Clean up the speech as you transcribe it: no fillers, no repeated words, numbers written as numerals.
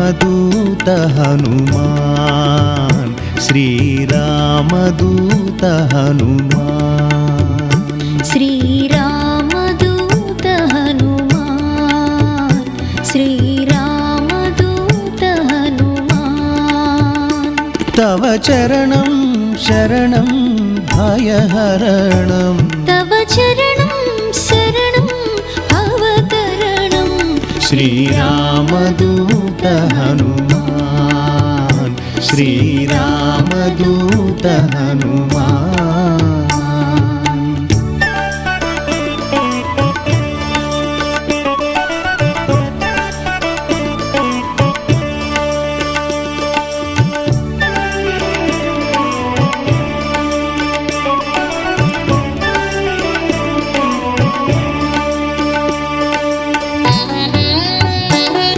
श्रीरामदूत हनुमान, श्रीरामदूत हनुमान, श्रीरामदूत हनुमान, श्रीरामदूत हनुमान। तव चरणं शरणं भयहरणं, तव चरणं शरणं भवतरणं। श्रीरामदूत हनुमान, श्रीरामदूत हनुमान।